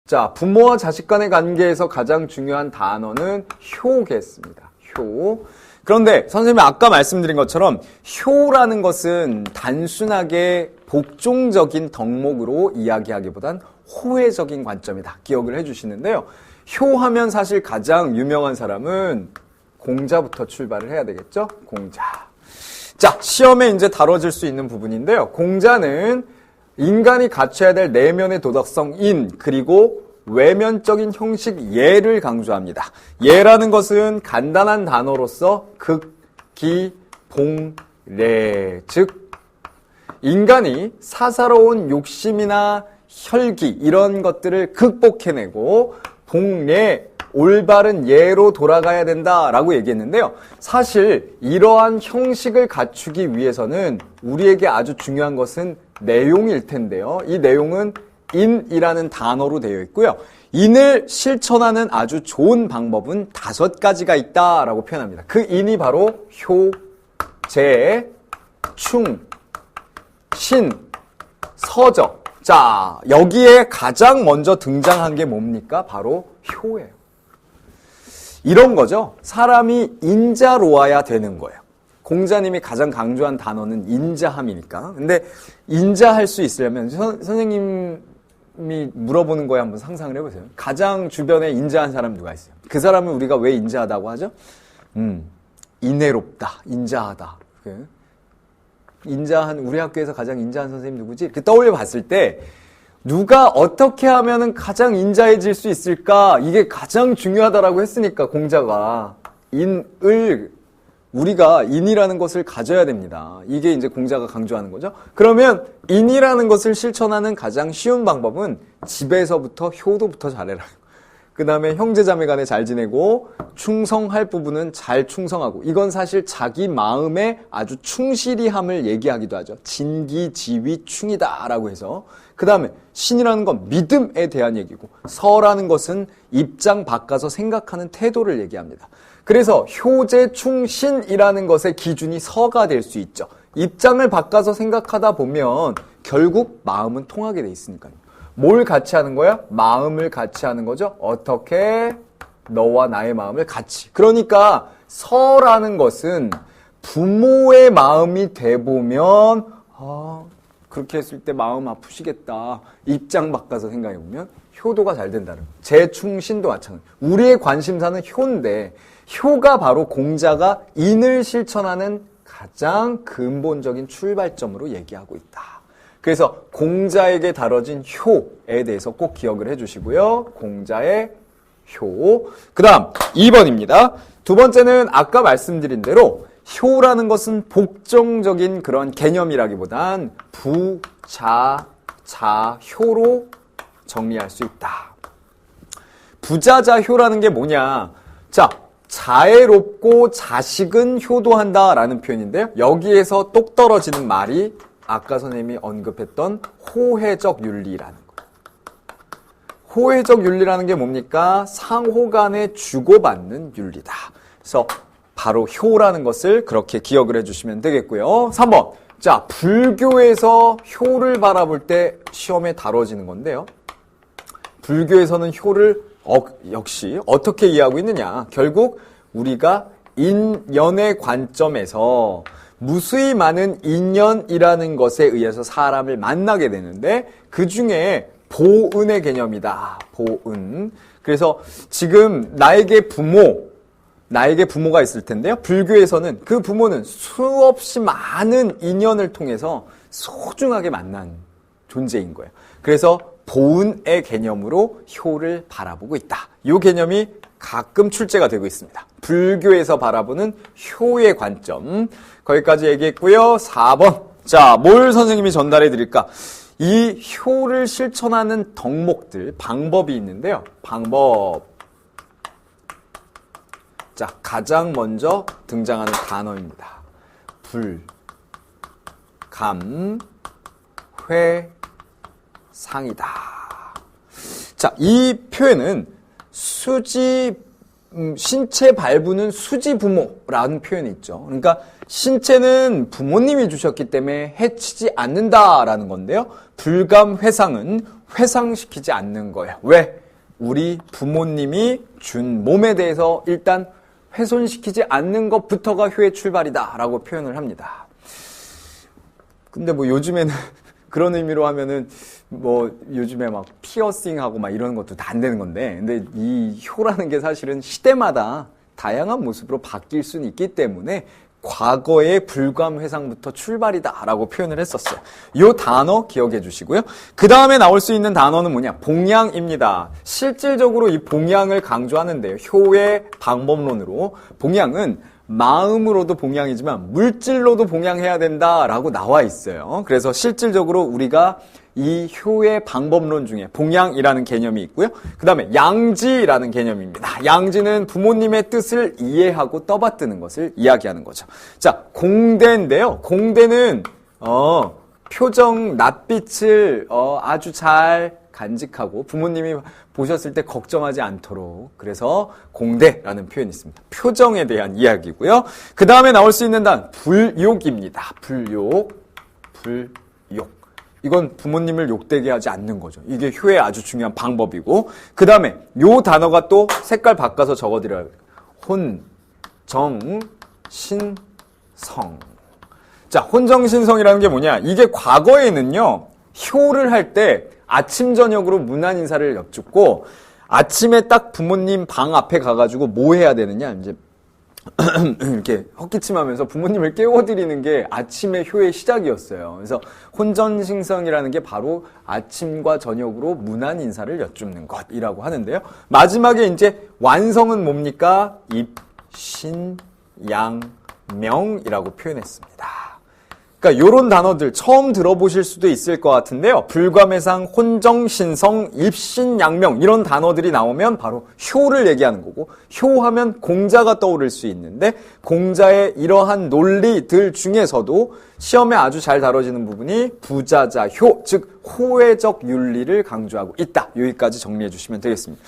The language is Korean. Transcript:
자, 부모와 자식 간의 관계에서 가장 중요한 단어는 효겠습니다. 효. 그런데 선생님이 아까 말씀드린 것처럼 효라는 것은 단순하게 복종적인 덕목으로 이야기하기보단 호혜적인 관점이다. 기억을 해주시는데요. 효하면 사실 가장 유명한 사람은 공자부터 출발을 해야 되겠죠? 공자. 자, 시험에 이제 다뤄질 수 있는 부분인데요. 공자는 인간이 갖춰야 될 내면의 도덕성 인, 그리고 외면적인 형식 예를 강조합니다. 예라는 것은 간단한 단어로서 극, 기, 봉, 례, 즉 인간이 사사로운 욕심이나 혈기 이런 것들을 극복해내고 봉례, 올바른 예로 돌아가야 된다라고 얘기했는데요. 사실 이러한 형식을 갖추기 위해서는 우리에게 아주 중요한 것은 내용일 텐데요. 이 내용은 인이라는 단어로 되어 있고요. 인을 실천하는 아주 좋은 방법은 5가지가 있다라고 표현합니다. 그 인이 바로 효, 재, 충, 신, 서적. 자, 여기에 가장 먼저 등장한 게 뭡니까? 바로 효예요. 이런 거죠. 사람이 인자로워야 되는 거예요. 공자님이 가장 강조한 단어는 인자함이니까. 근데 인자할 수 있으려면 선생님이 물어보는 거에 한번 상상을 해보세요. 가장 주변에 인자한 사람 누가 있어요? 그 사람은 우리가 왜 인자하다고 하죠? 인애롭다, 인자하다. 인자한, 우리 학교에서 가장 인자한 선생님 누구지? 이렇게 떠올려 봤을 때 누가 어떻게 하면 가장 인자해질 수 있을까? 이게 가장 중요하다라고 했으니까 공자가 인을, 우리가 인이라는 것을 가져야 됩니다. 이게 이제 공자가 강조하는 거죠. 그러면 인이라는 것을 실천하는 가장 쉬운 방법은 집에서부터 효도부터 잘해라. 그 다음에 형제자매 간에 잘 지내고 충성할 부분은 잘 충성하고, 이건 사실 자기 마음에 아주 충실히 함을 얘기하기도 하죠. 진기지휘충이다 라고 해서. 그 다음에 신이라는 건 믿음에 대한 얘기고, 서라는 것은 입장 바꿔서 생각하는 태도를 얘기합니다. 그래서 효재충신이라는 것의 기준이 서가 될 수 있죠. 입장을 바꿔서 생각하다 보면 결국 마음은 통하게 돼 있으니까요. 뭘 같이 하는 거야? 마음을 같이 하는 거죠. 어떻게? 너와 나의 마음을 같이. 그러니까 서라는 것은 부모의 마음이 돼보면 그렇게 했을 때 마음 아프시겠다. 입장 바꿔서 생각해보면 효도가 잘 된다는 거예요. 재충신도 마찬가지예요. 우리의 관심사는 효인데 효가 바로 공자가 인을 실천하는 가장 근본적인 출발점으로 얘기하고 있다. 그래서 공자에게 다뤄진 효에 대해서 꼭 기억을 해주시고요. 공자의 효. 그 다음 2번입니다. 두 번째는 아까 말씀드린 대로 효라는 것은 복종적인 그런 개념이라기보단 부, 자, 자, 효로 정리할 수 있다. 부자자 효라는 게 뭐냐? 자, 자애롭고 자식은 효도한다라는 표현인데요. 여기에서 똑 떨어지는 말이 아까 선생님이 언급했던 호혜적 윤리라는 거예요. 호혜적 윤리라는 게 뭡니까? 상호 간에 주고받는 윤리다. 그래서 바로 효라는 것을 그렇게 기억을 해주시면 되겠고요. 3번. 자, 불교에서 효를 바라볼 때 시험에 다뤄지는 건데요. 불교에서는 효를 역시 어떻게 이해하고 있느냐. 결국 우리가 인연의 관점에서 무수히 많은 인연이라는 것에 의해서 사람을 만나게 되는데 그 중에 보은의 개념이다. 보은. 그래서 지금 나에게 부모가 있을 텐데요. 불교에서는 그 부모는 수없이 많은 인연을 통해서 소중하게 만난 존재인 거예요. 그래서 보은의 개념으로 효를 바라보고 있다. 이 개념이 가끔 출제가 되고 있습니다. 불교에서 바라보는 효의 관점. 거기까지 얘기했고요. 4번. 자, 뭘 선생님이 전달해 드릴까? 이 효를 실천하는 덕목들, 방법이 있는데요. 방법. 자, 가장 먼저 등장하는 단어입니다. 불, 감, 회, 상이다. 자, 이 표현은 신체 발부는 수지부모라는 표현이 있죠. 그러니까 신체는 부모님이 주셨기 때문에 해치지 않는다라는 건데요. 불감회상은 회상시키지 않는 거예요. 왜? 우리 부모님이 준 몸에 대해서 일단 훼손시키지 않는 것부터가 효의 출발이다 라고 표현을 합니다. 근데 뭐 요즘에는 그런 의미로 하면은 뭐 요즘에 막 피어싱하고 막 이런 것도 다 안 되는 건데, 근데 이 효라는 게 사실은 시대마다 다양한 모습으로 바뀔 수는 있기 때문에 과거의 불감 회상부터 출발이다 라고 표현을 했었어요. 이 단어 기억해 주시고요. 그 다음에 나올 수 있는 단어는 뭐냐? 봉양입니다. 실질적으로 이 봉양을 강조하는데요. 효의 방법론으로 봉양은 마음으로도 봉양이지만 물질로도 봉양해야 된다라고 나와 있어요. 그래서 실질적으로 우리가 이 효의 방법론 중에 봉양이라는 개념이 있고요. 그 다음에 양지라는 개념입니다. 양지는 부모님의 뜻을 이해하고 떠받드는 것을 이야기하는 거죠. 자, 공대인데요. 공대는 표정 낯빛을 아주 잘 간직하고 부모님이 보셨을 때 걱정하지 않도록, 그래서 공대라는 표현이 있습니다. 표정에 대한 이야기고요. 그 다음에 나올 수 있는 단 불욕입니다. 불욕. 이건 부모님을 욕되게 하지 않는 거죠. 이게 효의 아주 중요한 방법이고, 그 다음에 요 단어가 또 색깔 바꿔서 적어드려야 돼요. 혼정신성. 자, 혼정신성이라는 게 뭐냐? 이게 과거에는요, 효를 할 때 아침 저녁으로 문안 인사를 여쭙고, 아침에 딱 부모님 방 앞에 가가지고 뭐 해야 되느냐? 이제 이렇게 헛기침하면서 부모님을 깨워드리는 게 아침의 효의 시작이었어요. 그래서 혼전신성이라는 게 바로 아침과 저녁으로 문안 인사를 여쭙는 것이라고 하는데요. 마지막에 이제 완성은 뭡니까? 입신양명이라고 표현했습니다. 그러니까 요런 단어들 처음 들어보실 수도 있을 것 같은데요. 불감회상, 혼정신성, 입신양명 이런 단어들이 나오면 바로 효를 얘기하는 거고, 효하면 공자가 떠오를 수 있는데, 공자의 이러한 논리들 중에서도 시험에 아주 잘 다뤄지는 부분이 부자자 효, 즉 호혜적 윤리를 강조하고 있다. 여기까지 정리해 주시면 되겠습니다.